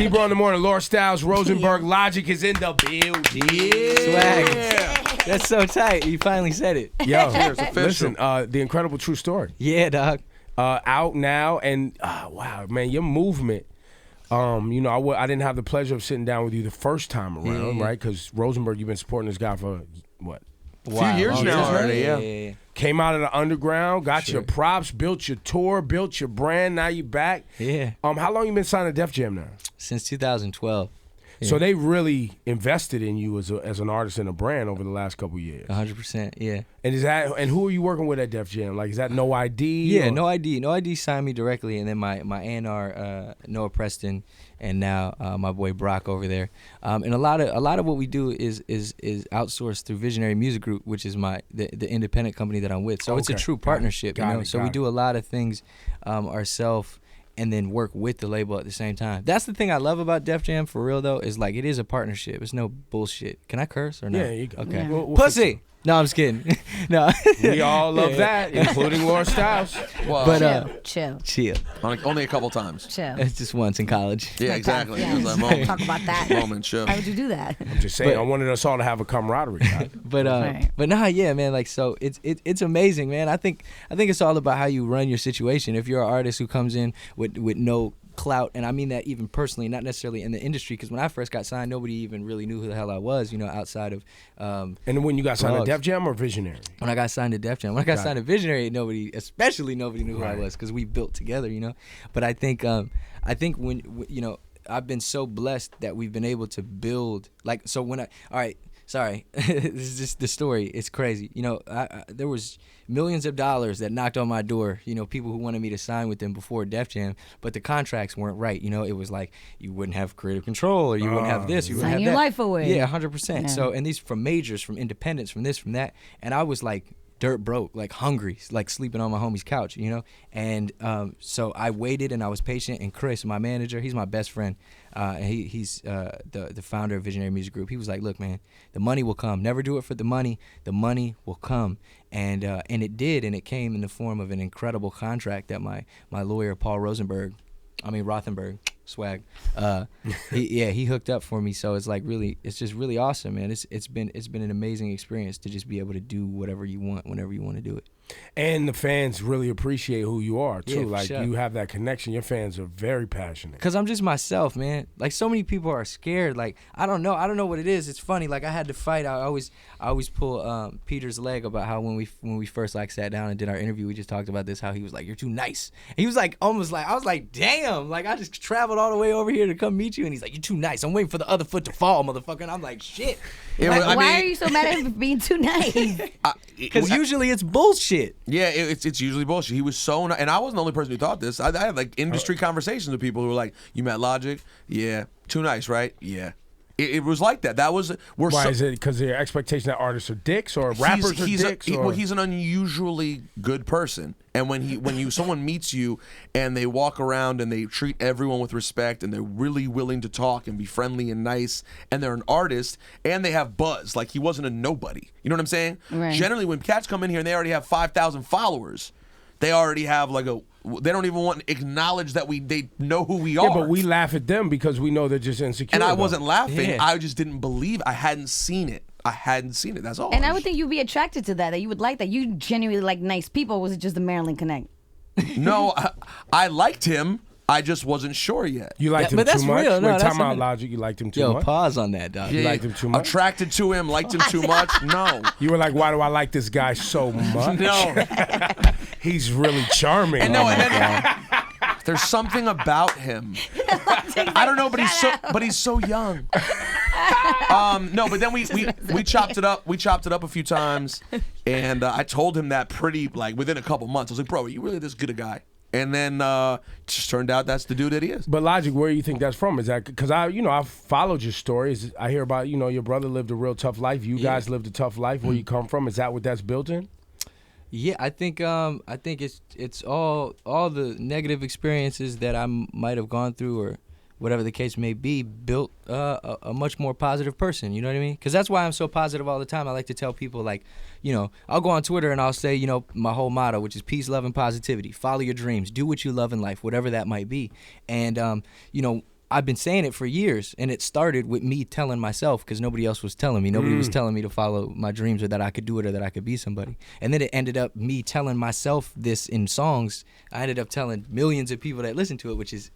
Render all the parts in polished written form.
Zebra on the morning. Laura Styles, Rosenberg, Logic is in the building. Swag. That's so tight. You finally said it. Yo, listen, The Incredible True Story. Yeah, dog. Out now, and wow, man, your movement. You know, I didn't have the pleasure of sitting down with you the first time around, right? Because Rosenberg, you've been supporting this guy for what? A few years now already, yeah. Came out of the underground, got your props, built your tour, built your brand. Now you back. Yeah. How long you been signed to Def Jam now? Since 2012. Yeah. So they really invested in you as an artist and a brand over the last couple of years. 100%, yeah. And who are you working with at Def Jam? Like, is that No ID? Yeah, or? No ID. No ID signed me directly, and then my A&R, Noah Preston, and now my boy Brock over there. And a lot of what we do is outsourced through Visionary Music Group, which is the independent company that I'm with. So it's a true partnership, you know. So we do a lot of things ourselves, and then work with the label at the same time. That's the thing I love about Def Jam, for real though, is like it is a partnership. It's no bullshit. Can I curse or not? Yeah, you can. Okay. Yeah. We'll Pussy. No, I'm just kidding. No. We all love that, including Laura Styles. Well, But chill. Only a couple times. Chill. It's just once in college. Yeah, exactly. Yeah. It was that moment. Talk about that. Moment, sure. Why would you do that? I'm just saying, I wanted us all to have a camaraderie. Right? But nah, yeah, man. Like, so it's amazing, man. I think it's all about how you run your situation. If you're an artist who comes in with no clout, and I mean that even personally, not necessarily in the industry, because when I first got signed, nobody even really knew who the hell I was, you know, outside of and then when you got signed to Def Jam or Visionary? When I got signed to Def Jam. When I got signed to Visionary, especially nobody knew who I was, because we built together, you know. But I think when you know, I've been so blessed that we've been able to build, like, so when sorry, this is just the story. It's crazy. You know, there was millions of dollars that knocked on my door, you know, people who wanted me to sign with them before Def Jam, but the contracts weren't right. You know, it was like you wouldn't have creative control, or you wouldn't have this, you wouldn't have your that. life away. Yeah, 100%. So, and these from majors, from independents, from this, from that, and I was like dirt broke, like hungry, like sleeping on my homie's couch, you know? And so I waited and I was patient, and Chris, my manager, he's my best friend. He's the founder of Visionary Music Group. He was like, look, man, the money will come. Never do it for the money will come. And it did, and it came in the form of an incredible contract that my lawyer, Paul Rothenberg, swag, he hooked up for me. So it's like it's just really awesome, man. It's been an amazing experience to just be able to do whatever you want whenever you want to do it. And the fans really appreciate who you are too. Yeah, like sure. You have that connection. Your fans are very passionate. Cause I'm just myself, man. Like, so many people are scared. Like, I don't know what it is. It's funny. Like, I had to fight. I always pull Peter's leg about how when we first like sat down and did our interview, we just talked about this. How he was like, "You're too nice." And he was like, almost like, I was like, "Damn!" Like, I just traveled all the way over here to come meet you, and he's like, "You're too nice. I'm waiting for the other foot to fall, motherfucker." And I'm like, "Shit." Like, why are you so mad at him for being too nice? Because usually it's bullshit. Yeah, it's usually bullshit. He was so nice, and I wasn't the only person who thought this. I had like industry conversations with people who were like, "You met Logic? Yeah. Too nice, right? Yeah." It was like that. Why is it? Because the expectation that artists are dicks or rappers are dicks? Well, he's an unusually good person, and when someone meets you and they walk around and they treat everyone with respect and they're really willing to talk and be friendly and nice, and they're an artist and they have buzz. Like, he wasn't a nobody. You know what I'm saying? Right. Generally, when cats come in here and they already have 5,000 followers, they already have they don't even want to acknowledge that they know who we are. Yeah, but we laugh at them because we know they're just insecure. And I wasn't laughing. Yeah. I just didn't believe. I hadn't seen it. That's all. And I would think you'd be attracted to that you would like that. You genuinely like nice people. Or was it just the Maryland Connect? No, I liked him. I just wasn't sure yet. You liked him but that's too much? real. No, Wait, that's time out, not- Logic. You liked him too Yo, much? pause on that, dog. You liked him too much? Attracted to him, liked him too much? No. You were like, why do I like this guy so much? No. He's really charming. And there's something about him. I don't know, but he's so young. No, but then we chopped it up. We chopped it up a few times, and I told him that pretty within a couple months. I was like, "Bro, are you really this good a guy?" And then it just turned out that's the dude that he is. But Logic, where do you think that's from? Is that because I followed your stories. I hear about your brother lived a real tough life. You guys lived a tough life. Where you come from? Is that what that's built in? Yeah, I think it's all the negative experiences that I might have gone through, or whatever the case may be, built a much more positive person. You know what I mean? Because that's why I'm so positive all the time. I like to tell people, like, I'll go on Twitter and I'll say, my whole motto, which is peace, love, and positivity. Follow your dreams. Do what you love in life, whatever that might be. And I've been saying it for years, and it started with me telling myself because nobody else was telling me. Nobody was telling me to follow my dreams or that I could do it or that I could be somebody. And then it ended up me telling myself this in songs. I ended up telling millions of people that listen to it, which is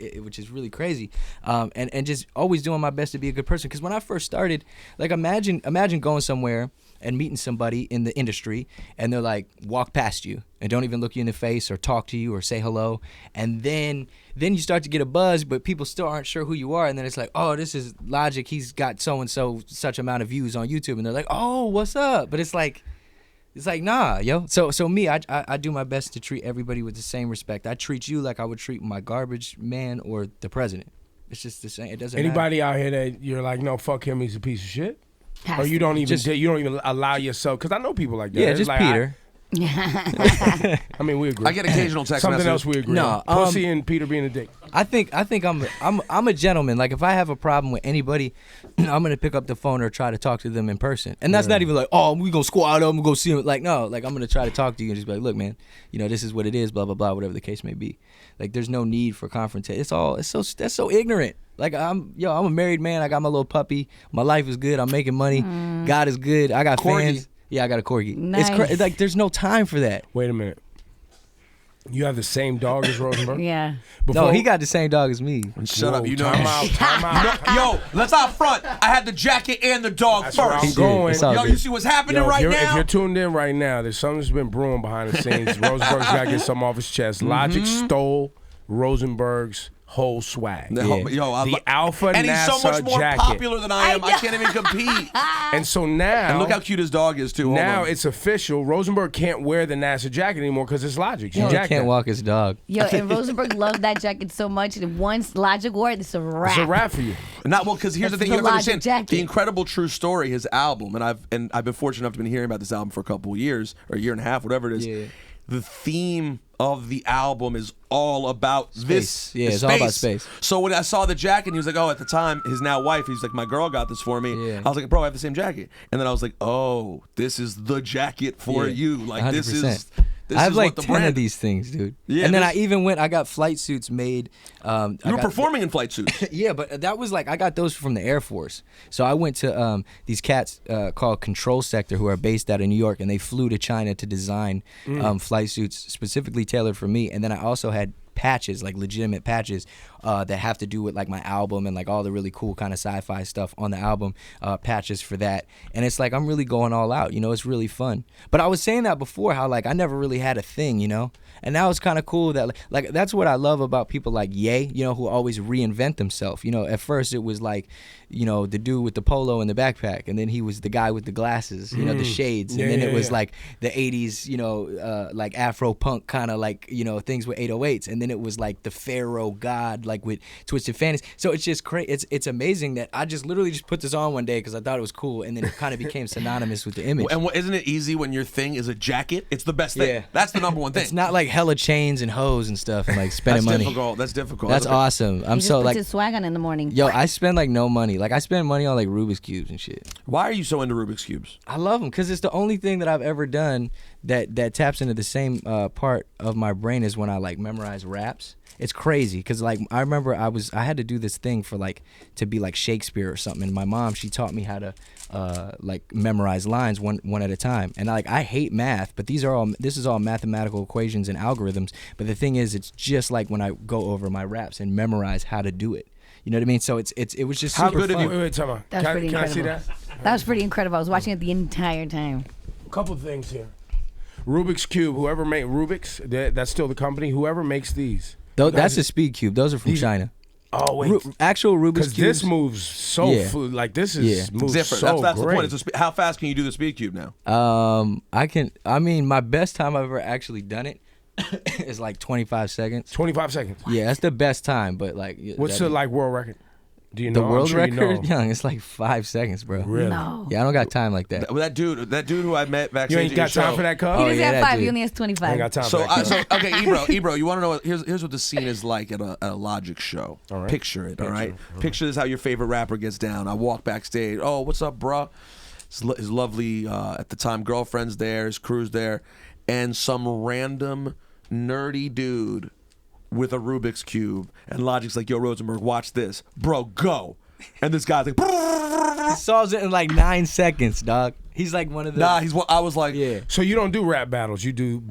really crazy. And just always doing my best to be a good person. Because when I first started, like imagine going somewhere and meeting somebody in the industry, and they're like walk past you and don't even look you in the face or talk to you or say hello, and then you start to get a buzz, but people still aren't sure who you are, and then it's like, oh, this is Logic, he's got so and so such amount of views on YouTube, and they're like, oh, what's up? But it's like nah, yo. So me, I do my best to treat everybody with the same respect. I treat you like I would treat my garbage man or the president. It's just the same. It doesn't Anybody matter. out here that you're like, no, fuck him, he's a piece of shit? Has Or you to don't be. even allow yourself, because I know people like that. Yeah, It's just like, Peter. I mean, we agree. I get occasional text Something messages. else we agree No, on. Pussy and Peter being a dick. I think I'm a gentleman. Like if I have a problem with anybody, I'm gonna pick up the phone or try to talk to them in person. And that's not even like, oh, we gonna squat up, we go see him. Like no, like I'm gonna try to talk to you and just be like, look, man, this is what it is, blah blah blah, whatever the case may be. Like there's no need for confrontation. That's so ignorant. Like I'm a married man. I got my little puppy. My life is good. I'm making money. God is good. I got Corgi. fans. Yeah, I got a corgi. Nice. It's like there's no time for that. Wait a minute. You have the same dog as Rosenberg? Yeah. No, he got the same dog as me. Shut up, you know. Time out, time out. Yo, let's not front. I had the jacket and the dog That's where I'm first. going. It's all Yo, good. you see what's happening Yo, right if now? you're tuned in right now, there's something that's been brewing behind the scenes. Rosenberg's got to get something off his chest. Logic stole Rosenberg's whole swag. No, yo, I The Alpha and he's so NASA much more jacket. popular than I am. I can't even compete. And so now, And look how cute his dog is too. Hold now on. it's official. Rosenberg can't wear the NASA jacket anymore because it's Logic. He can't walk his dog. Yo, and Rosenberg loved that jacket so much that once Logic wore it, it's a wrap. It's a wrap for you. Not well, because here's the That's thing you the have to Logic understand: jacket. the incredible true story, his album, and I've been fortunate enough to been hearing about this album for a couple of years or a year and a half, whatever it is. Yeah. The theme of the album is all about this. Yeah, it's all about space. So when I saw the jacket, he was like, "Oh, at the time, his now wife, he's like, my girl got this for me." Yeah. I was like, "Bro, I have the same jacket." And then I was like, "Oh, this is the jacket for Yeah, you. Like this 100%. is." This I have is like what the 10 brand of these things, dude. Yeah, and then this- I got flight suits made. You were performing in flight suits. Yeah, but that was like I got those from the Air Force. So I went to these cats called Control Sector who are based out of New York, and they flew to China to design flight suits specifically tailored for me. And then I also had patches, like legitimate patches that have to do with like my album and like all the really cool kind of sci-fi stuff on the album, patches for that. And it's like I'm really going all out, it's really fun. But I was saying that before, how like I never really had a thing, and now it's kind of cool that like that's what I love about people like Ye, who always reinvent themselves. At first it was like, the dude with the polo and the backpack, and then he was the guy with the glasses, the shades, and then it was like the 80s, like Afro punk kind of like, things with 808s, and then it was like the Pharaoh God, like with Twisted Fantasy. So it's just crazy. It's amazing that I just literally just put this on one day because I thought it was cool, and then it kind of became synonymous with the image. And isn't it easy when your thing is a jacket? It's the best thing. Yeah. That's the number one thing. It's not like hella chains and hoes and stuff and like spending That's money. difficult. That's difficult. That's okay. awesome. I'm He just so puts like, his swag on in the morning. yo, I spend like no money. Like I spend money on like Rubik's cubes and shit. Why are you so into Rubik's cubes? I love them because it's the only thing that I've ever done that taps into the same part of my brain as when I like memorize raps. It's crazy because like I remember I had to do this thing for like to be like Shakespeare or something. And my mom, she taught me how to like memorize lines one at a time. And like I hate math, but this is all mathematical equations and algorithms. But the thing is, it's just like when I go over my raps and memorize how to do it. You know what I mean? So it was just How super good have fun. you- Wait, time out. That was pretty Can I see incredible. that? That was pretty incredible. I was watching it the entire time. A couple things here. Rubik's Cube, whoever made Rubik's, that's still the company. Whoever makes these. That's a speed cube. Those are from China. Oh, wait. Actual Rubik's Because cubes. this moves so, Yeah. like this Yeah. is moves Different. so that's the great. point. How fast can you do the speed cube now? I mean, my best time I've ever actually done it is like 25 seconds. 25 seconds. Yeah, that's the best time. But like, What's the like world record? Do you know? the I'm world sure record? You know. Young, it's like 5 seconds, bro. Really? No. Yeah, I don't got time like that. That dude who I met backstage. You ain't at got your time show. for that, cuz? He Oh, doesn't yeah, have that 5. He dude. only has I 25. ain't got time So, for that. cuz. okay, Ebro, you want to know? Here's what the scene is like at a Logic show. All right. Picture it. All right. Picture this: how your favorite rapper gets down. I walk backstage. Oh, what's up, bruh? His lovely at the time girlfriend's there. His crew's there, and some random nerdy dude with a Rubik's Cube, and Logic's like, yo, Rosenberg, watch this. Bro, go. And this guy's like, He solves it in like 9 seconds, dog. He's like one of the. nah, I was like, Yeah. So you don't do rap battles. You do.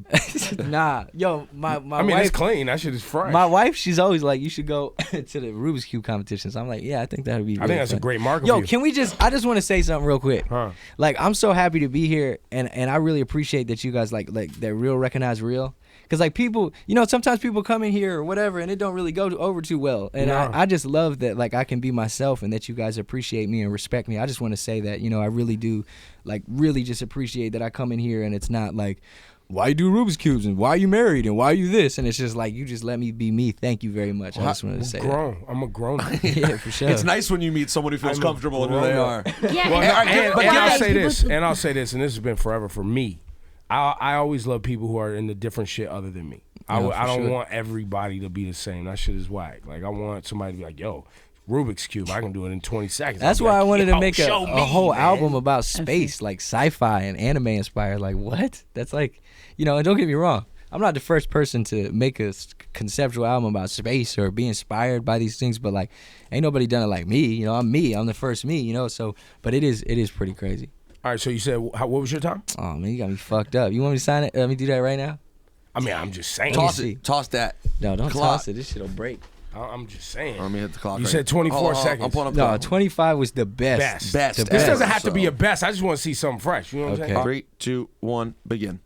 Nah, yo, my I mean, wife. it's clean. That shit is fresh. My wife, she's always like, you should go to the Rubik's Cube competitions. I'm like, yeah, I think that would be. I really think that's fun. a great market. Yo, for you. can we just? I just want to say something real quick. Huh. Like, I'm so happy to be here, and I really appreciate that you guys like that real recognize real. Cause like people, you know, sometimes people come in here or whatever, and it don't really go over too well. And No. I just love that, like, I can be myself, and that you guys appreciate me and respect me. I just want to say that, you know, I really do, like, really just appreciate that I come in here, and it's not like, why you do Rubik's Cubes, and why are you married, and why are you this, and it's just like, you just let me be me. Thank you very much. I just wanted to say that. I'm a grown. Yeah, for sure. it's nice when you meet someone who feels I'm comfortable in who grown they up. are. Yeah, Well, and- and I'll say people- this, and this has been forever for me. I always love people who are into different shit other than me. I for don't sure. want everybody to be the same. That shit is whack. Like, I want somebody to be like, yo, Rubik's Cube, I can do it in 20 seconds. That's I'll be why I like, wanted yo, to make show a me, whole man. album about space, like sci-fi and anime inspired. Like, what? That's like, you know, and don't get me wrong. I'm not the first person to make a conceptual album about space or be inspired by these things, but like, ain't nobody done it like me. You know, I'm me. I'm the first me, you know, so, but it is pretty crazy. All right, so you said, what was your time? Oh, man, you got me fucked up. You want me to sign it? Let me do that right now? I mean, I'm just saying. Toss see. it. Toss that. No, don't Clock. toss it. This shit'll break. I'm just saying. Let me hit the clock. You right said now. 24 Hold on, seconds. I'm pulling up the No, clock. 25 was the best. Best. The This ever, doesn't have to be so. a best. I just want to see something fresh. You know what I'm saying? 3, 2, 1, begin.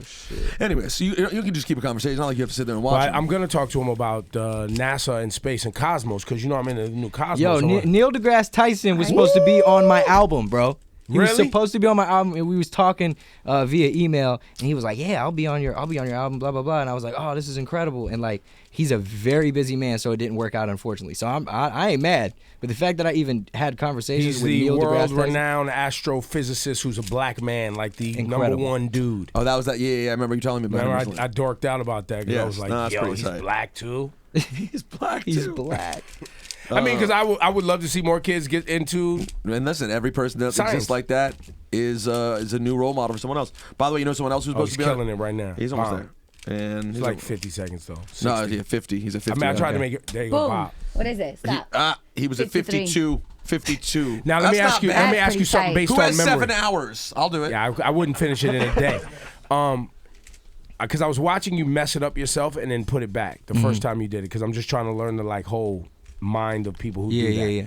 Shit. Anyway, so you can just keep a conversation. It's not like you have to sit there and watch But it. I'm going to talk to him about NASA and space and Cosmos because, you know, I'm in the new Cosmos. Yo, so Neil deGrasse Tyson was supposed to be on my album, bro. He was Really? supposed to be on my album, and we was talking via email, and he was like, "Yeah, I'll be on your album, blah blah blah." And I was like, "Oh, this is incredible!" And like, he's a very busy man, so it didn't work out, unfortunately. So I ain't mad, but the fact that I even had conversations He's with the Neil deGrasse Tyson, world-renowned astrophysicist who's a black man, like the Incredible. #1 dude. Oh, that was that. Yeah, I remember you telling me about Remember, it. I dorked out about that because I Yes, was like, no, that's yo, pretty he's tight. black too. He's black he's too. black. I mean, because I would love to see more kids get into. And listen, every person that Science. exists like that is a new role model for someone else. By the way, you know someone else who's Oh, supposed he's to be on killing it right now. He's almost Wow. there. And It's he's like 50 seconds though. 60. no, yeah, 50. He's at 50. I mean, I tried to okay. make it. There you go, Boom. Bob. What is it? Stop. He was at 53. 52. 52. Now let me That's ask not you. bad. Let me ask you That's something pretty based Who on has memory. 7 hours? I'll do it. Yeah, I wouldn't finish it in a day. Because I was watching you mess it up yourself and then put it back the first time you did it. Because I'm just trying to learn the like whole mind of people who do that. Yeah.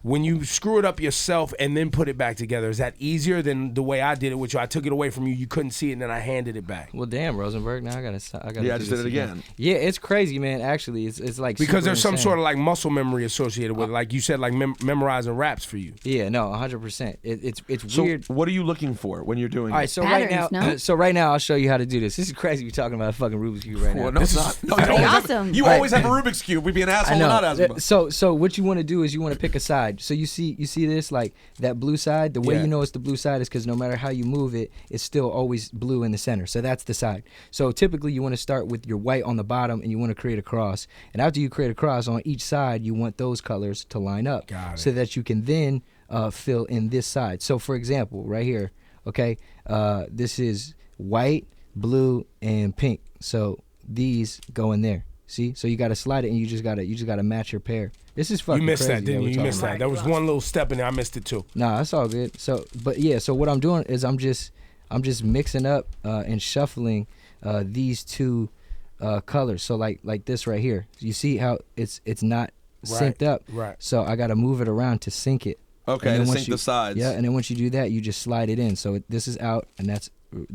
When you screw it up yourself and then put it back together, is that easier than the way I did it, which I took it away from you, you couldn't see it, and then I handed it back? Well, damn, Rosenberg. Now I gotta. Yeah, I do just this did it again. Yeah, it's crazy, man. Actually, it's like Because super there's some insane. sort of like muscle memory associated with it. Like you said, like memorizing raps for you. Yeah, no, 100%. It's So weird. what are you looking for when you're doing All right, it? so right now, Patterns, no? I'll show you how to do this. This is crazy. We're talking about a fucking Rubik's cube right now. Well, no, it's not. No, pretty you always awesome. Have, you Right. always have a Rubik's Cube. We'd be an asshole I know. not asking about. So what you want to do is you want to pick a side. So you see this, like that blue side. The way Yeah. you know it's the blue side is because no matter how you move it, it's still always blue in the center. So that's the side. So typically you want to start with your white on the bottom and you want to create a cross. And after you create a cross on each side, you want those colors to line up. Got it. So that you can then fill in this side. So for example, right here, okay, this is white, blue, and pink. So these go in there. See, so you got to slide it, and you just gotta match your pair. This is fucking You missed crazy that, didn't we're you? You talking missed about. that. There was one little step in there. I missed it too. Nah, that's all good. So, but yeah, so what I'm doing is I'm just mixing up and shuffling these two colors. So like this right here. You see how it's not synced up. right. So I gotta move it around to sync it. Okay, And then to once sync you- the sides. Yeah, and then once you do that, you just slide it in. So this is out, and that's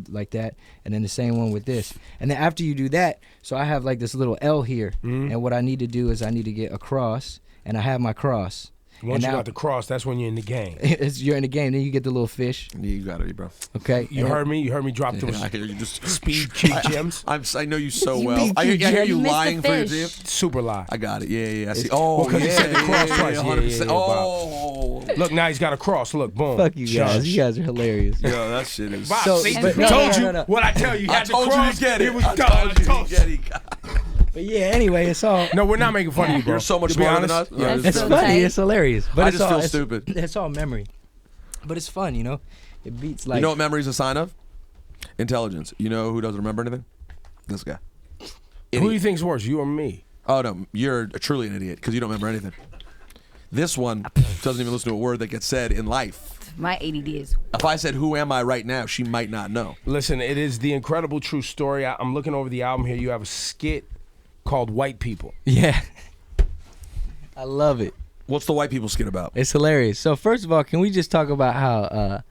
like that, and then the same one with this. And then after you do that, so I have like this little L here, and what I need to do is I need to get a cross, and I have my cross. Once And you now- got the cross, that's when you're in the game. You're in the game, then you get the little fish. You got it, bro. Okay, You and heard me? You heard me drop I those hear you just speed cue gems? I know you so You well. beat I hear you, you missed the lying for your fish. team. Super live. I got it. Yeah. I see. It's- Oh, Well, 'cause he said the cross twice. Yeah, 100%. yeah, Oh. Look, now he's got a cross. Look, boom. fuck you guys. Judge. You guys are hilarious. Yo, that shit is. Bob, So- see, but I no, told no, you no, no. what I tell you. I Had the told you cross, to get it. was I done. told you Told to you. get it. But yeah, anyway, it's all. No, we're not making fun of you, bro. You're so much To be smarter than honest, us. yeah, Yeah, That's It's so funny. tight. It's hilarious. But I it's just all, feel it's- stupid. It's all memory. But it's fun, you know. It beats like. You know what memory is a sign of? Intelligence. You know who doesn't remember anything? This guy. Who do you think's worse, you or me? Oh no, you're truly an idiot because you don't remember anything. This one doesn't even listen to a word that gets said in life. My ADD is. If I said, "Who am I right now?" she might not know. Listen, it is the incredible true story. I'm looking over the album here. You have a skit called White People. Yeah. I love it. What's the white people skit about? It's hilarious. So first of all, can we just talk about how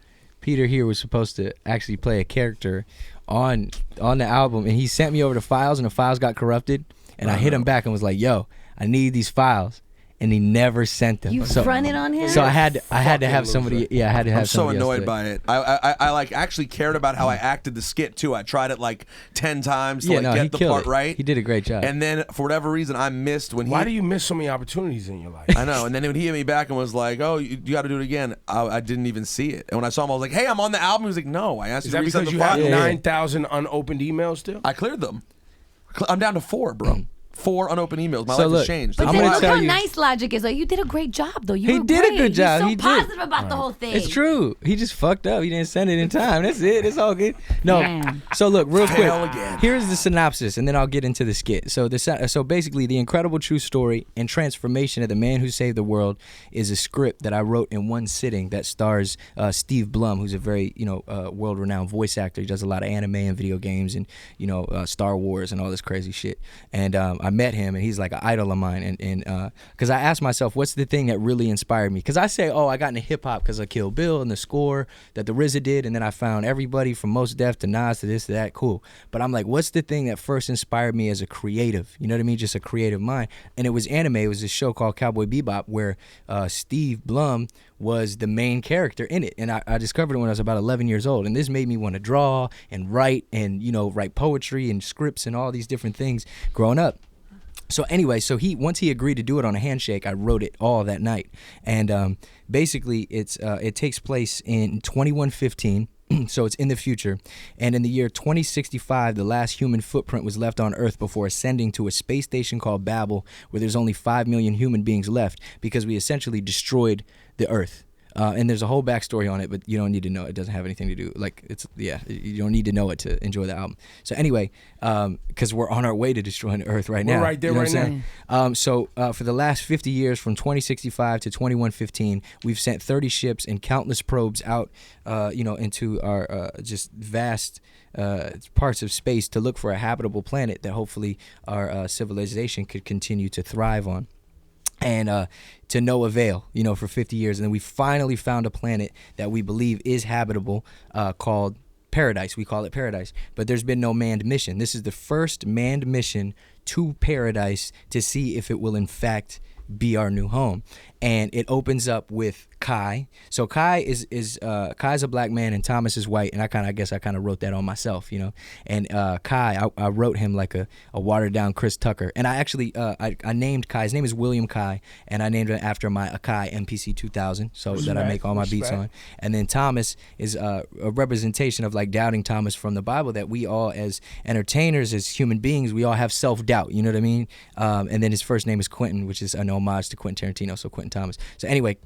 Peter here was supposed to actually play a character on the album, and he sent me over the files, and the files got corrupted, and I hit him back and was like, "Yo, I need these files." And he never sent them. You fronted on him? So I had to have somebody. Yeah, I had to have. I'm so somebody else annoyed do it. by it. I like actually cared about how I acted the skit too. I tried it like 10 times to Yeah, no, he get the killed part it. right. He did a great job. And then for whatever reason, I missed when he. Why do you miss so many opportunities in your life? I know. And then when he hit me back and was like, "Oh, you got to do it again," I didn't even see it. And when I saw him, I was like, "Hey, I'm on the album." He was like, "No, I asked Is you that to reset because the you have file." 9,000 unopened emails still? I cleared them. I'm down to 4, bro. 4 unopened emails. My So life look, has changed. But I'm then gonna look tell how you- nice Logic is. Like, you did a great job, though. You He were did a great. good job. He's so He did. positive about the whole thing. It's true. He just fucked up. He didn't send it in time. That's it. It's all good. No. Damn. So look, real quick. Fail again. Here's the synopsis, and then I'll get into the skit. So basically, the incredible true story and transformation of the man who saved the world is a script that I wrote in one sitting that stars Steve Blum, who's a very world-renowned voice actor. He does a lot of anime and video games and Star Wars and all this crazy shit. And I met him, and he's like an idol of mine. And because I asked myself, what's the thing that really inspired me? Because I say, I got into hip hop because of Kill Bill and the score that the RZA did, and then I found everybody from Mos Def to Nas to this to that. Cool. But I'm like, what's the thing that first inspired me as a creative? You know what I mean? Just a creative mind. And it was anime. It was this show called Cowboy Bebop where Steve Blum was the main character in it. And I discovered it when I was about 11 years old. And this made me want to draw and write and, write poetry and scripts and all these different things growing up. So anyway, once he agreed to do it on a handshake, I wrote it all that night. And basically, it takes place in 2115. So it's in the future. And in the year 2065, the last human footprint was left on Earth before ascending to a space station called Babel, where there's only 5 million human beings left because we essentially destroyed the Earth. And there's a whole backstory on it, but you don't need to know. It doesn't have anything to do. You don't need to know it to enjoy the album. So anyway, because we're on our way to destroying the Earth right now. We're right there right now. So for the last 50 years, from 2065 to 2115, we've sent 30 ships and countless probes out, into our just vast parts of space to look for a habitable planet that hopefully our civilization could continue to thrive on. And to no avail, for 50 years. And then we finally found a planet that we believe is habitable called Paradise. We call it Paradise. But there's been no manned mission. This is the first manned mission to Paradise to see if it will in fact be our new home. And it opens up with Kai. So Kai is Kai's a black man and Thomas is white, and I guess I wrote that on myself, And Kai, I wrote him like a watered down Chris Tucker, and I actually I named Kai. His name is William Kai, and I named it after my Akai MPC 2000, that I make all my beats on. And then Thomas is a representation of like doubting Thomas from the Bible, that we all as entertainers, as human beings, we all have self-doubt. You know what I mean? And then his first name is Quentin, which is an homage to Quentin Tarantino, so Quentin Thomas. So anyway,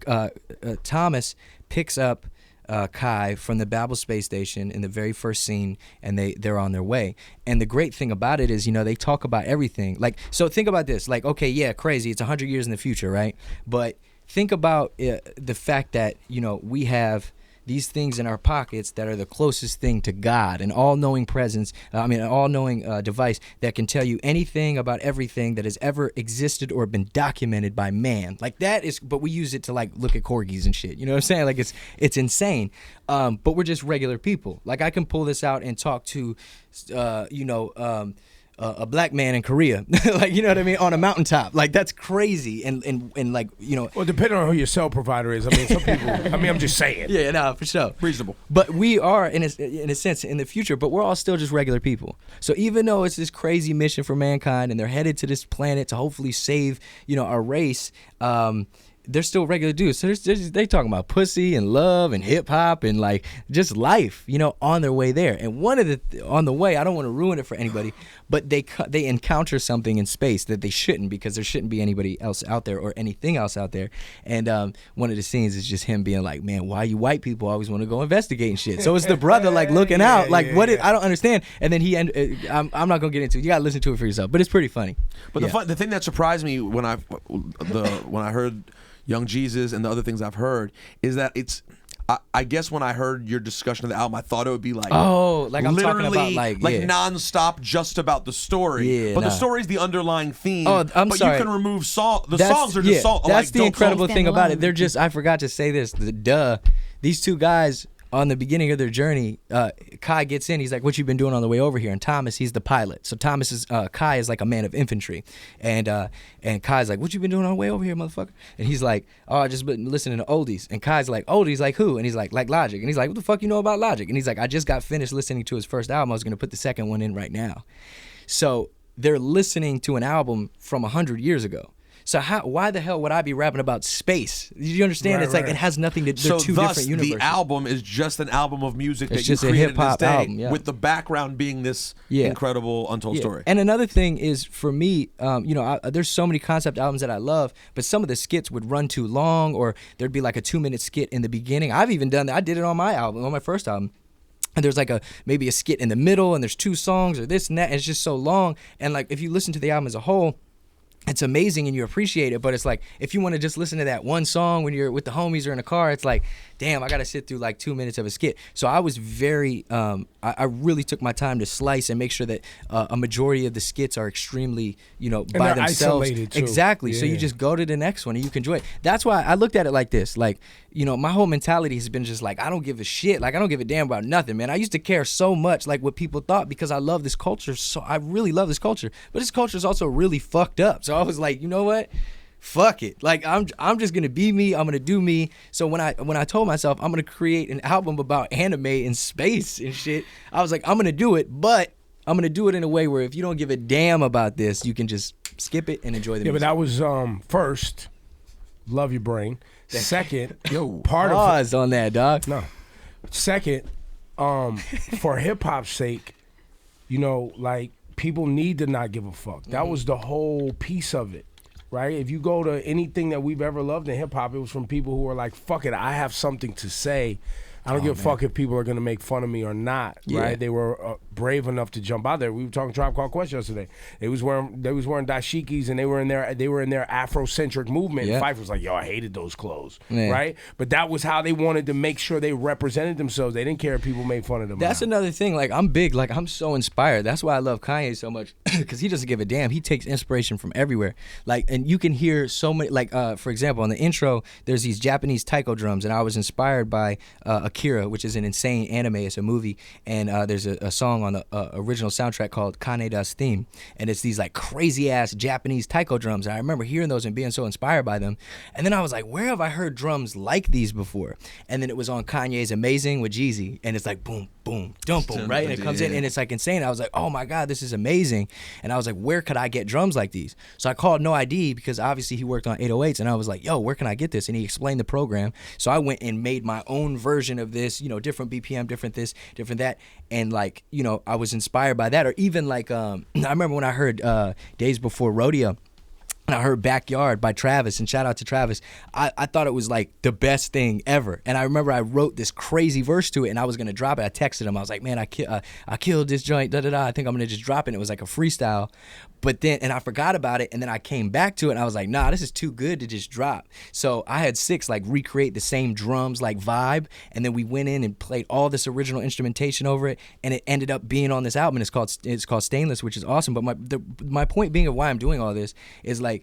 Thomas picks up Kai from the Babel space station in the very first scene, and they're on their way. And the great thing about it is, they talk about everything. So think about this. Okay, yeah, crazy. It's 100 years in the future, right? But think about the fact that, we have these things in our pockets that are the closest thing to God, an all-knowing presence, an all-knowing device that can tell you anything about everything that has ever existed or been documented by man. But we use it to look at corgis and shit. You know what I'm saying? It's insane. But we're just regular people. I can pull this out and talk to, a black man in Korea, you know what I mean, on a mountaintop. That's crazy. And Well, depending on who your cell provider is. Some people, I'm just saying. Yeah, no, for sure. Reasonable. But we are, in a sense, in the future, but we're all still just regular people. So even though it's this crazy mission for mankind and they're headed to this planet to hopefully save, our race, they're still regular dudes. So they talking about pussy and love and hip hop and like just life, you know, on their way there. And on the way, I don't want to ruin it for anybody, but they encounter something in space that they shouldn't, because there shouldn't be anybody else out there or anything else out there. And one of the scenes is just him being like, man, why you white people always want to go investigate and shit? So it's the brother like looking out, like I don't understand. And then I'm not gonna get into it. You gotta listen to it for yourself. But it's pretty funny. But the thing that surprised me when I heard Young Jesus and the other things I've heard is that I guess when I heard your discussion of the album, I thought it would be like, like I'm talking about like nonstop, just about the story. But the story is the underlying theme. Oh, I'm sorry. But you can remove songs are just songs. That's the incredible songs. thing about it. They're just, I forgot to say this. These two guys on the beginning of their journey, Kai gets in. He's like, "What you been doing on the way over here?" And Thomas, he's the pilot. So Kai is like a man of infantry, and Kai's like, "What you been doing on the way over here, motherfucker?" And he's like, "Oh, I just been listening to oldies." And Kai's like, "Oldies like who?" And he's like Logic. And he's like, "What the fuck you know about Logic?" And he's like, "I just got finished listening to his first album. I was gonna put the second one in right now." So they're listening to an album from 100 years ago. So why the hell would I be rapping about space? You understand? It's like it has nothing to do. They're two different universes. The album is just an album of music it's that just you created a hip-hop this day, album, with the background being this incredible untold story. And another thing is, for me, there's so many concept albums that I love, but some of the skits would run too long, or there'd be like a 2-minute skit in the beginning. I've even done that. I did it on my album, on my first album. And there's like maybe a skit in the middle, and there's 2 songs or this and that, and it's just so long. And like if you listen to the album as a whole, it's amazing and you appreciate it, but it's like if you want to just listen to that one song when you're with the homies or in a car, it's like, damn, I gotta sit through like 2 minutes of a skit. So I was very I really took my time to slice and make sure that a majority of the skits are extremely, by themselves. Isolated too. Exactly. So you just go to the next one and you can enjoy it. That's why I looked at it like this. Like, my whole mentality has been just like, I don't give a shit. Like, I don't give a damn about nothing, man. I used to care so much like what people thought, because I love this culture. So I really love this culture. But this culture is also really fucked up. So I was like, you know what? Fuck it. Like, I'm just gonna be me. I'm gonna do me. So when I told myself I'm gonna create an album about anime and space and shit, I was like, I'm gonna do it, but I'm gonna do it in a way where if you don't give a damn about this, you can just skip it and enjoy the music. But that was first, love your brain. Second, pause on that, dog. No. Second, for hip hop's sake, like people need to not give a fuck. That was the whole piece of it. Right? If you go to anything that we've ever loved in hip hop, it was from people who were like, fuck it, I have something to say. I don't give a fuck if people are gonna make fun of me or not. Right? They were brave enough to jump out there. We were talking Tribe Called Quest yesterday. They was wearing dashikis, and they were in their Afrocentric movement. Yeah. And Fife was like, yo, I hated those clothes. Yeah. Right? But that was how they wanted to make sure they represented themselves. They didn't care if people made fun of them. That's another thing. Like, I'm big. Like, I'm so inspired. That's why I love Kanye so much, because he doesn't give a damn. He takes inspiration from everywhere. Like, and you can hear so many. Like, for example, on the intro, there's these Japanese taiko drums, and I was inspired by Akira, which is an insane anime. It's a movie, and there's a song on the original soundtrack called Kaneda's Theme, and it's these like crazy ass Japanese taiko drums. And I remember hearing those and being so inspired by them. And then I was like, where have I heard drums like these before? And then it was on Kanye's Amazing with Jeezy, and it's like boom, boom, dum, boom, right? And it comes in, and it's like insane. I was like, oh my God, this is amazing. And I was like, where could I get drums like these? So I called No ID, because obviously he worked on 808s, and I was like, yo, where can I get this? And he explained the program. So I went and made my own version of this, different BPM, different this, different that. And like, I was inspired by that. Or even like, I remember when I heard Days Before Rodeo, and I heard Backyard by Travis, and shout out to Travis. I thought it was like the best thing ever. And I remember I wrote this crazy verse to it, and I was going to drop it. I texted him. I was like, man, I killed this joint, da-da-da. I think I'm going to just drop it. And it was like a freestyle. But then, and I forgot about it, and then I came back to it, and I was like, nah, this is too good to just drop. So I had 6 like recreate the same drums like vibe, and then we went in and played all this original instrumentation over it, and it ended up being on this album. And it's called Stainless, which is awesome. But my point being of why I'm doing all this is like,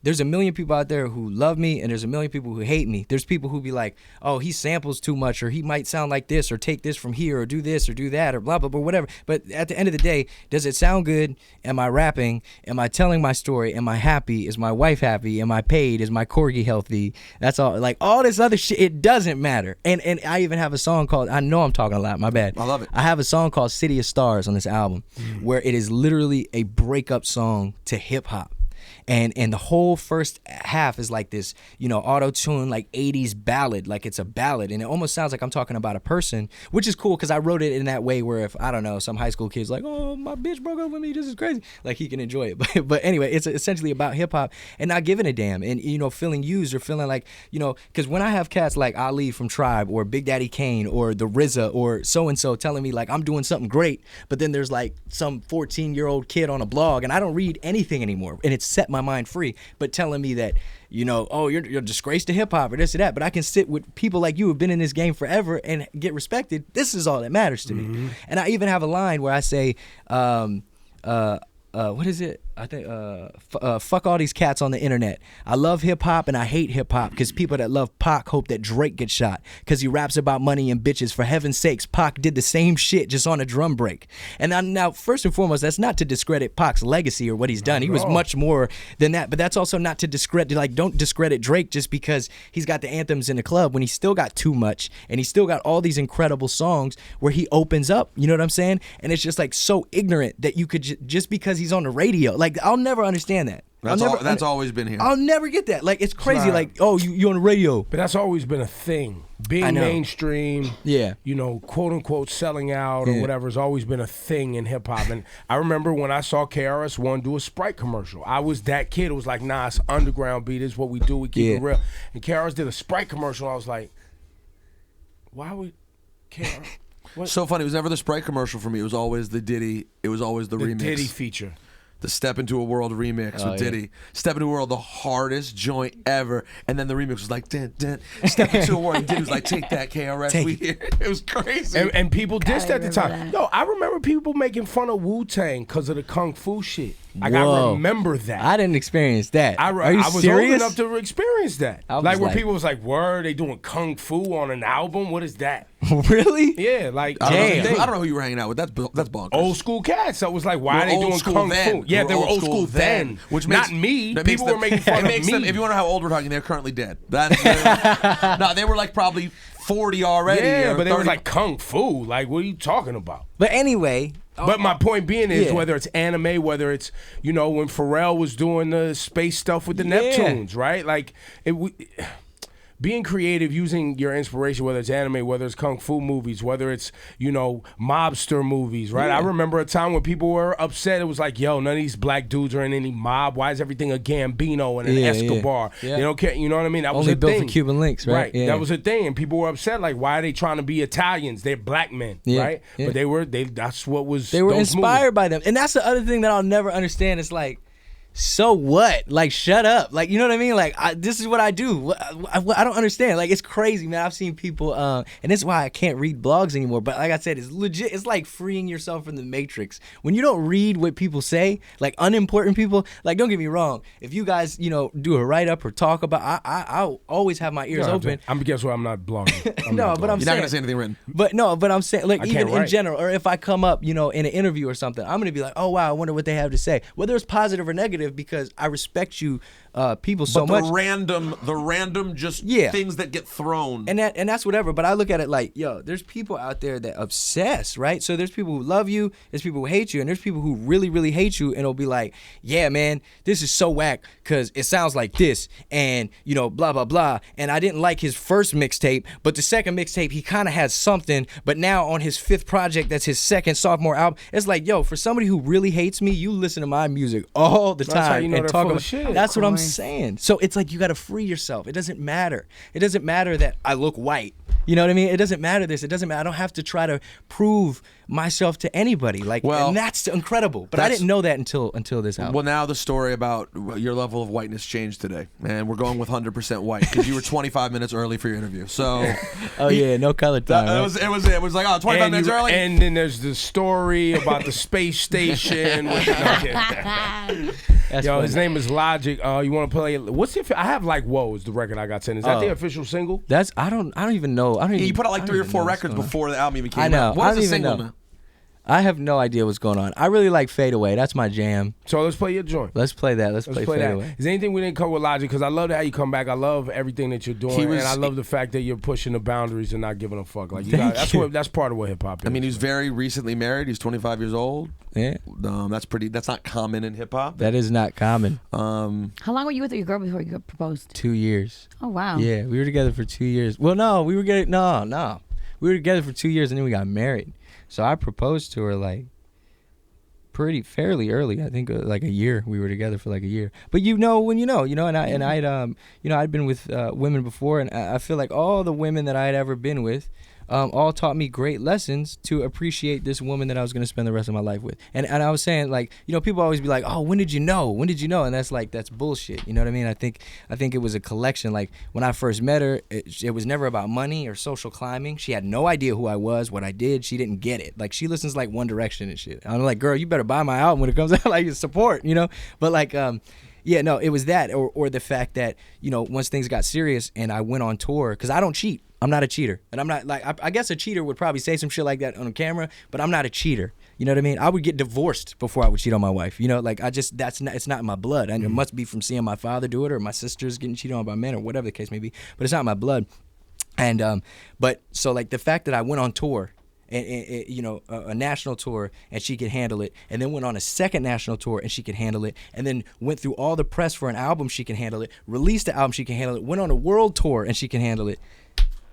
there's a million people out there who love me, and there's a million people who hate me. There's people who be like, oh, he samples too much, or he might sound like this, or take this from here, or do this, or do that, or blah, blah, blah, whatever. But at the end of the day, does it sound good? Am I rapping? Am I telling my story? Am I happy? Is my wife happy? Am I paid? Is my corgi healthy? That's all. Like, all this other shit, it doesn't matter. And I even have a song called, I know I'm talking a lot, my bad. I love it. I have a song called City of Stars on this album, where it is literally a breakup song to hip hop. and the whole first half is like this, you know, auto-tune like 80s ballad, like it's a ballad, and it almost sounds like I'm talking about a person, which is cool because I wrote it in that way where if I don't know, some high school kid's like, oh, my bitch broke up with me, this is crazy, like he can enjoy it. But anyway, it's essentially about hip hop and not giving a damn, and you know, feeling used or feeling like, you know, because when I have cats like Ali from Tribe or Big Daddy Kane or the RZA or so and so telling me like I'm doing something great, but then there's like some 14-year-old kid on a blog, and I don't read anything anymore, and it's set my mind free, but telling me that, you know, oh, you're a disgrace to hip hop or this or that, but I can sit with people like you who've been in this game forever and get respected. This is all that matters to me. And I even have a line where I say, what is it? I think fuck all these cats on the internet. I love hip hop and I hate hip hop because people that love Pac hope that Drake gets shot because he raps about money and bitches. For heaven's sakes, Pac did the same shit just on a drum break. And now, first and foremost, that's not to discredit Pac's legacy or what he's done. He was much more than that. But that's also not to discredit, like, don't discredit Drake just because he's got the anthems in the club when he's still got Too Much and he's still got all these incredible songs where he opens up. You know what I'm saying? And it's just like so ignorant that you could just because he's on the radio. Like, I'll never understand that. That's always been here. I'll never get that. Like, it's crazy. Like, oh, you on the radio. But that's always been a thing. Being mainstream, yeah, you know, quote unquote selling out or whatever has always been a thing in hip hop. And I remember when I saw KRS-One do a Sprite commercial. I was that kid. It was like, nah, it's underground beat. It's what we do. We keep it real. And KRS did a Sprite commercial. I was like, why would KRS? What? So funny. It was never the Sprite commercial for me. It was always the Diddy. It was always the remix. Diddy feature. The Step Into a World remix with Diddy. Step Into a World, the hardest joint ever. And then the remix was like, dun, dun. Step Into a World. And Diddy was like, take that, KRS. We here. It was crazy. And people dissed at the time. Yo, I remember people making fun of Wu-Tang because of the Kung Fu shit. Like, I remember that. I didn't experience that. Are you serious? I was old enough to experience that. Like, where people was like, word, they doing Kung Fu on an album? What is that? Really? Yeah, like, I don't know who you were hanging out with. That's bonkers. Old school cats. So it was like, why are they doing Kung Fu? Yeah, they were old school then. Which not me. People were making fun of me. If you wonder how old we're talking, they're currently dead. No, they were like probably 40 already. Yeah, but they were like Kung Fu. Like, what are you talking about? But anyway. But my point being is, whether it's anime, whether it's, you know, when Pharrell was doing the space stuff with the Neptunes, right? Like, being creative, using your inspiration, whether it's anime, whether it's Kung Fu movies, whether it's, you know, mobster movies, right? I remember a time when people were upset. It was like, yo, none of these black dudes are in any mob. Why is everything a Gambino and an Escobar? They don't care. You know what I mean? That was only a built thing. for Cuban links, right? Right. That was a thing. And people were upset. Like, why are they trying to be Italians? They're black men, right? But that's what was. They were inspired by them. And that's the other thing that I'll never understand. It's like, so what? Like, shut up. Like, you know what I mean? Like, this is what I do. I don't understand. Like, it's crazy, man. I've seen people, and this is why I can't read blogs anymore. But like I said, it's legit. It's like freeing yourself from the Matrix. When you don't read what people say, like unimportant people, like, don't get me wrong. If you guys, you know, do a write-up or talk about, I'll always have my ears open. Guess what? I'm not blogging. But I'm You're not saying. going to say anything written. But I'm saying, like, even in general, or if I come up, you know, in an interview or something, I'm going to be like, oh, wow, I wonder what they have to say. Whether it's positive or negative, because I respect you people so much. The random just things that get thrown. And that's whatever. But I look at it like, yo, there's people out there that obsess, right? So there's people who love you, there's people who hate you, and there's people who really, really hate you, and it'll be like, yeah, man, this is so whack because it sounds like this, and, you know, blah, blah, blah. And I didn't like his first mixtape, but the second mixtape, he kind of had something, but now on his fifth project, that's his second sophomore album, it's like, yo, for somebody who really hates me, you listen to my music all the time. That's how you know and they're talk full about of shit. That's what I'm saying. So it's like you got to free yourself. It doesn't matter. It doesn't matter that I look white. You know what I mean? It doesn't matter this. It doesn't matter. I don't have to try to prove myself to anybody. Like, and that's incredible. But I didn't know that until this album. Well, now the story about your level of whiteness changed today, and we're going with 100% white because you were 25 minutes early for your interview. So, no color time. It was like 25 minutes early. And then there's the story about the space station. Yo, his name is Logic. You want to play? What's your? I have like Whoa is the record I got sent. Is that the official single? I don't even know. You put out like 3 or 4 records before the album even came out. I know. What is I don't the even single know. now? I have no idea what's going on. I really like Fade Away. That's my jam. So let's play your joint. Let's play that. Let's play Fade that. Away. Is there anything we didn't cover with Logic? Because I love how you come back. I love everything that you're doing, and I love the fact that you're pushing the boundaries and not giving a fuck. Like that's part of what hip hop is. I mean, he's very recently married. He's 25 years old. Yeah. That's not common in hip hop. That is not common. How long were you with your girl before you got proposed? 2 years. Oh wow. Yeah, we were together for 2 years. Well, no, we were we were together for 2 years and then we got married. So I proposed to her like fairly early. I think like a year. We were together for like a year. But you know when you know, and I'd been with women before, and I feel like all the women that I had ever been with all taught me great lessons to appreciate this woman that I was going to spend the rest of my life with. And I was saying, like, people always be like, oh, when did you know? When did you know? And that's bullshit. You know what I mean? I think it was a collection. Like, when I first met her, it was never about money or social climbing. She had no idea who I was, what I did. She didn't get it. Like, she listens like One Direction and shit. I'm like, girl, you better buy my album when it comes out. Like, support, But like, yeah, no, it was that, or the fact that, once things got serious and I went on tour, because I don't cheat. I'm not a cheater. And I'm not, like, I guess a cheater would probably say some shit like that on camera, but I'm not a cheater. You know what I mean? I would get divorced before I would cheat on my wife. Like, it's not in my blood. And it must be from seeing my father do it, or my sisters getting cheated on by men, or whatever the case may be. But it's not in my blood. And, but, so, like, the fact that I went on tour, and a national tour, and she could handle it, and then went on a second national tour and she could handle it, and then went through all the press for an album, she can handle it, released the album, she can handle it, went on a world tour and she can handle it.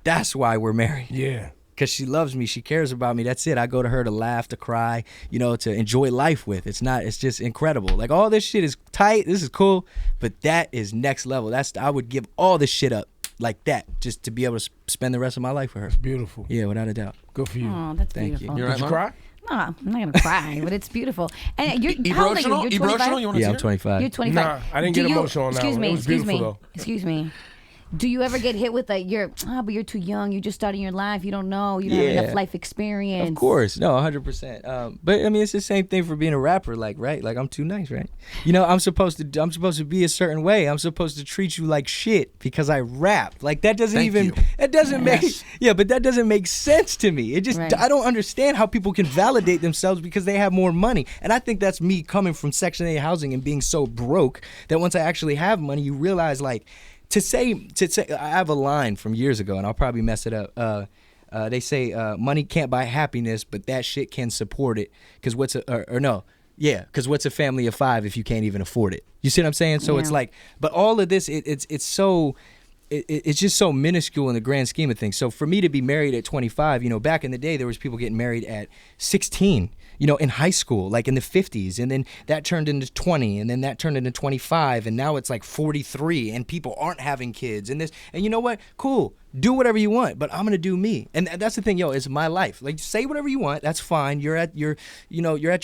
That's why we're married. Yeah. Because she loves me, she cares about me. That's it. I go to her to laugh, to cry, to enjoy life with. It's just incredible. Like, all this shit is tight, this is cool, but that is next level. I would give all this shit up like that, just to be able to spend the rest of my life with her. It's beautiful. Yeah, without a doubt. Good for you. Oh, that's Thank beautiful. you. You're Did you cry? No, I'm not gonna cry, but it's beautiful. And you're how old are you? You're 25? Yeah, I'm 25. You're 25. Nah, I didn't get emotional on that one. It was beautiful, though. Excuse me. Do you ever get hit with but you're too young, you're just starting your life, you don't know, you don't have enough life experience? Of course, no, 100%. But I mean, it's the same thing for being a rapper, like, right? Like, I'm too nice, right? I'm supposed to be a certain way. I'm supposed to treat you like shit because I rap. Like, that doesn't but that doesn't make sense to me. It just, Right. I don't understand how people can validate themselves because they have more money. And I think that's me coming from Section 8 housing and being so broke that once I actually have money, you realize, like, to say, I have a line from years ago, and I'll probably mess it up. They say money can't buy happiness, but that shit can support it. Because what's a family of five if you can't even afford it? You see what I'm saying? So it's like, but all of this, it's just so minuscule in the grand scheme of things. So for me to be married at 25, back in the day, there was people getting married at 16. In high school, like in the 50s, and then that turned into 20, and then that turned into 25, and now it's like 43, and people aren't having kids, and you know what? Cool, do whatever you want, but I'm gonna do me, and that's the thing, it's my life. Like, say whatever you want, that's fine. You're at your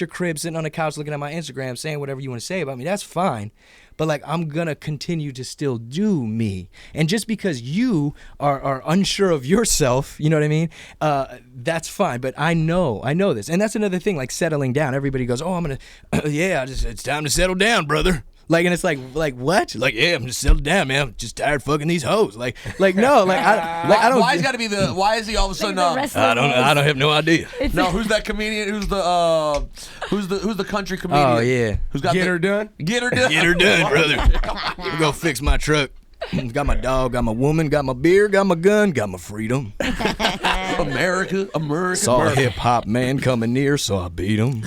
crib, sitting on the couch, looking at my Instagram, saying whatever you want to say about me, that's fine. But, like, I'm gonna continue to still do me. And just because you are unsure of yourself, you know what I mean? That's fine. But I know this. And that's another thing, like settling down. Everybody goes, oh, I'm gonna, it's time to settle down, brother. Like, and it's like what? Like, yeah, I'm just settled down, man. I'm just tired of fucking these hoes. Like no, I don't. Why is he all of a sudden? I don't have no idea. No, who's that comedian? Who's the country comedian? Oh yeah. Who's got Get her done? Get her done. Get her done, brother. I'm gonna fix my truck. Got my dog, got my woman, got my beer, got my gun, got my freedom. America. Saw a hip hop man coming near, so I beat him.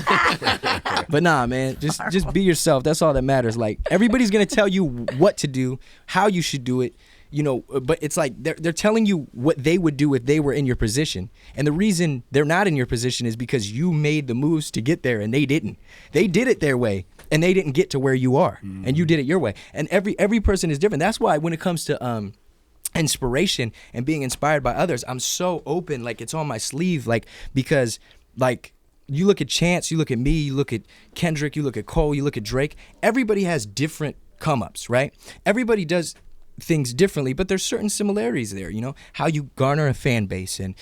But nah, man, just be yourself. That's all that matters. Like, everybody's gonna tell you what to do, how you should do it. But it's like they're telling you what they would do if they were in your position. And the reason they're not in your position is because you made the moves to get there and they didn't. They did it their way and they didn't get to where you are. And you did it your way. And every person is different. That's why when it comes to inspiration and being inspired by others, I'm so open, like, it's on my sleeve, like, because, like, you look at Chance, you look at me, you look at Kendrick, you look at Cole, you look at Drake. Everybody has different come-ups, right? Everybody does things differently, but there's certain similarities there, how you garner a fan base, and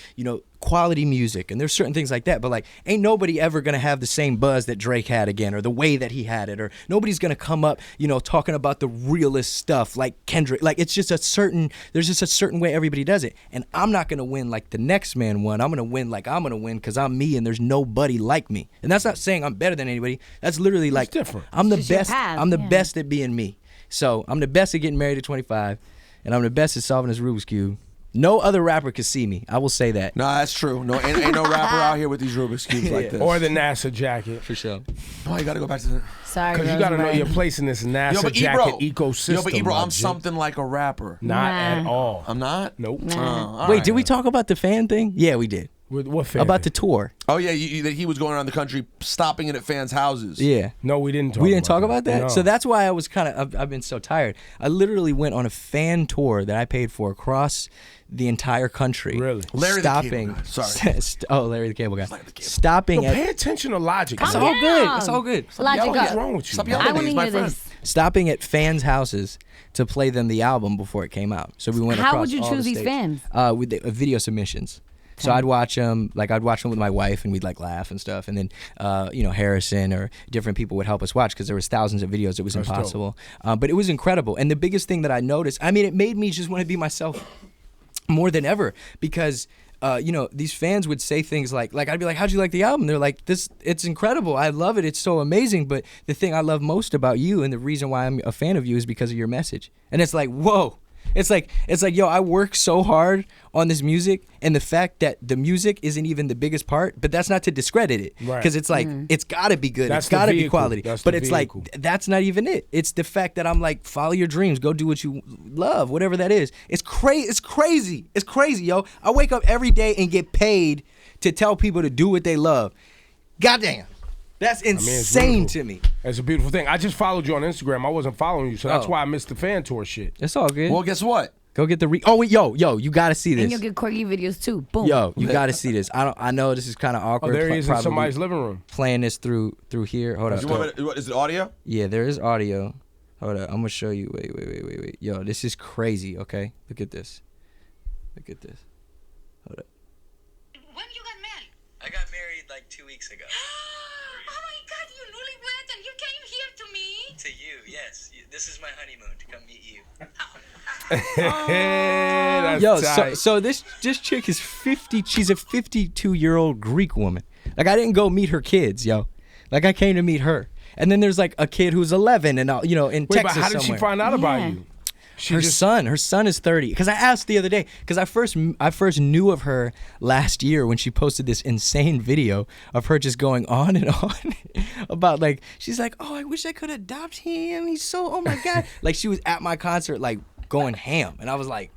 quality music and there's certain things like that, but like ain't nobody ever gonna have the same buzz that Drake had again, or the way that he had it, or nobody's gonna come up, you know, talking about the realest stuff like Kendrick. Like it's just there's just a certain way everybody does it, and I'm not gonna win like the next man won. I'm gonna win like I'm gonna win because I'm me and there's nobody like me. And that's not saying I'm better than anybody. That's literally like different. I'm the It's just your best. path, I'm the yeah. best at being me. So I'm the best at getting married at 25, and I'm the best at solving this Rubik's Cube. No other rapper could see me. I will say that. No, that's true. No, ain't no rapper out here with these Rubik's cubes like this. Or the NASA jacket. For sure. Oh, you gotta go back to the. Sorry, Because you got to know your place in this NASA jacket ecosystem. Yo, but Ebro, my I'm G. something like a rapper. Not at all. I'm not. Nope. All Wait, right. did we talk about the fan thing? Yeah, we did. What fan? About the tour. Oh yeah, that he was going around the country stopping it at fans' houses. Yeah. No, we didn't talk. We didn't talk about that? No. So that's why I was I've been so tired. I literally went on a fan tour that I paid for across the entire country. Really? Larry the Cable stopping. Guy. Sorry. Oh, Larry the Cable Guy. Larry the Cable. Stopping Yo, at. pay attention to Logic. It's man. all down. good. It's all good. Logic What's up. wrong with you? Stop man? yelling I at me. want to He's my hear friend. this. Stopping at fans' houses to play them the album before it came out. So we went across How would you all choose the these states. fans? With the video submissions. So I'd watch them, I'd watch them with my wife, and we'd like laugh and stuff. And then, Harrison or different people would help us watch because there was thousands of videos. It was That's impossible, but it was incredible. And the biggest thing that I noticed, I mean, it made me just want to be myself more than ever because. These fans would say things like I'd be like, how'd you like the album? They're like, it's incredible. I love it. It's so amazing. But the thing I love most about you and the reason why I'm a fan of you is because of your message. And it's like, whoa. It's like, yo, I work so hard on this music, and the fact that the music isn't even the biggest part, but that's not to discredit it. Right. Because it's like, it's got to be good. That's It's got to the be vehicle. quality. That's But the it's like, vehicle. that's not even it. It's the fact that I'm like, follow your dreams. Go do what you love, whatever that is. It's crazy. It's crazy, yo. I wake up every day and get paid to tell people to do what they love. Goddamn. That's it's insane beautiful. to me. That's a beautiful thing. I just followed you on Instagram. I wasn't following you, so that's Oh. why I missed the fan tour shit. It's all good. Well, guess what? Go get the yo, you gotta see And this. you'll get Corgi videos too. Boom. Yo, you gotta see this. I know this is kind of Oh, awkward. there he is in probably somebody's living room. playing this through here. Hold up. Is it audio? Yeah, there is audio. Hold up. I'm gonna show you. Wait. Yo, this is crazy. Okay, look at this. Hold up. When you got married? I got married like 2 weeks ago. Oh my God, you newlywed and you came here to me? To you, yes. This is my honeymoon to come meet you. That's Yo, tight. so this chick is 50. She's a 52-year-old Greek woman. Like I didn't go meet her kids, yo. Like I came to meet her. And then there's like a kid who's 11 and in Wait, Texas but how did somewhere. she find out about Yeah. you? Her son is 30. Because I asked the other day, because I first knew of her last year when she posted this insane video of her just going on and on about like, she's like, oh, I wish I could adopt him. He's so, oh my God. Like she was at my concert like going ham. And I was like,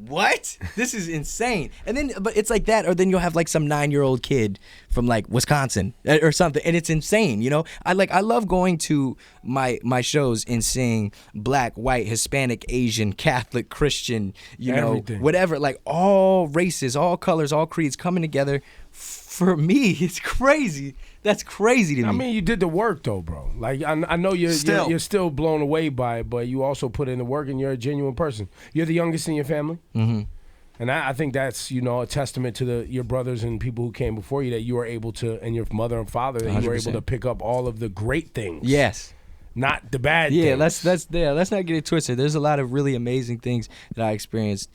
what? This is insane. And then, but it's like that, or then you'll have like some 9-year-old kid from like Wisconsin or something, and it's insane. You know, I love going to my shows and seeing black, white, Hispanic, Asian, Catholic, Christian, Everything. whatever, like all races, all colors, all creeds coming together. For me, it's crazy. That's crazy to me. I mean, you did the work though, bro. Like I know you're still blown away by it, but you also put in the work, and you're a genuine person. You're the youngest in your family, and I think that's a testament to your brothers and people who came before you, that you were able to, and your mother and father, that you were able 100%. to pick up all of the great things. yes. Not the bad Yeah, things. let's not get it twisted. There's a lot of really amazing things that I experienced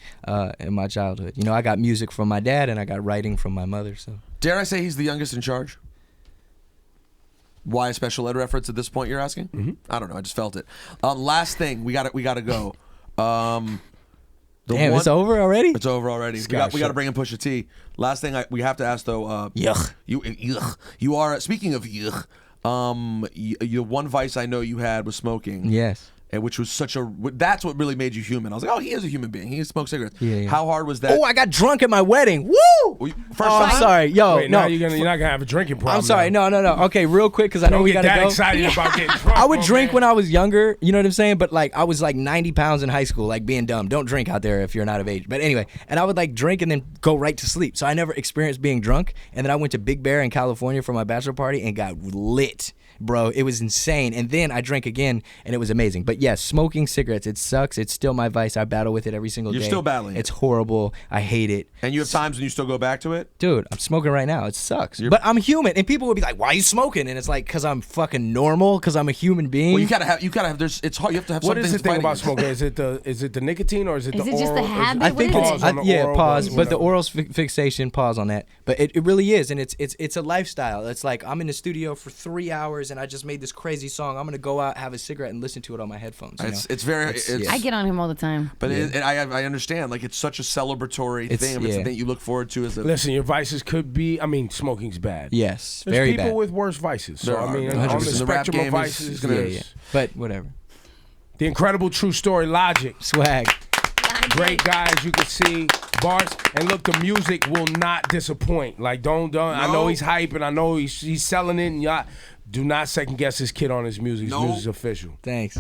in my childhood. You know, I got music from my dad and I got writing from my mother. So Dare I say he's the youngest in charge? Why special ed reference at this point? You're asking? Mm-hmm. I don't know. I just felt it. Last thing, we got to go. damn, it's over already? It's over already. We got to bring in Pusha T. Last thing we have to ask though. Yuck. You are speaking of yuck. Your one vice I know you had was smoking. Yes. And which was that's what really made you human. I was like, oh, he is a human being. He smokes cigarettes. Yeah. How hard was that? Oh, I got drunk at my wedding. Woo! First I'm time? sorry. Yo, Wait, no. now you're not gonna have a drinking problem. I'm sorry. now. No. Okay, real quick, because I know Don't we get gotta that go. excited about getting drunk. I would bro, drink man. when I was younger, you know what I'm saying? But like I was like 90 pounds in high school, like being dumb. Don't drink out there if you're not of age. But anyway, and I would like drink and then go right to sleep. So I never experienced being drunk. And then I went to Big Bear in California for my bachelor party and got lit. Bro, it was insane. And then I drank again and it was amazing. But yes, smoking cigarettes, it sucks. It's still my vice. I battle with it every single day. You're still battling it. It's horrible. I hate it. And you have times when you still go go back to it? Dude, I'm smoking right now. It sucks. But I'm human, and people would be like, "Why are you smoking?" And it's like, "Cause I'm fucking normal. Cause I'm a human being." Well, you gotta have. It's hard. You have to have. What is the something thing about fighting smoking? Is it the nicotine or is it Is the it just the oral? habit? I What think is it's it? on the yeah, oral, pause. But the whatever. oral fixation, pause on that. But it really is, and it's a lifestyle. It's like I'm in the studio for 3 hours, and I just made this crazy song. I'm gonna go out, have a cigarette, and listen to it on my headphones. You know? It's very. I get on him all the time. But I understand. Like it's such a celebratory thing. It's the thing you look forward to as a. Listen, your vices could be. I mean, smoking's bad. Yes, There's very people bad. with worse vices. So There I are. mean, 100%. on the The rap spectrum of game vices, is gonna- there's yeah. But whatever. the incredible true story Logic. Swag. Great guys, you can see bars, and look, the music will not disappoint. Like, don't. I know he's hype, and I know he's selling it, and y'all do not second guess this kid on his music. His music's official. Thanks.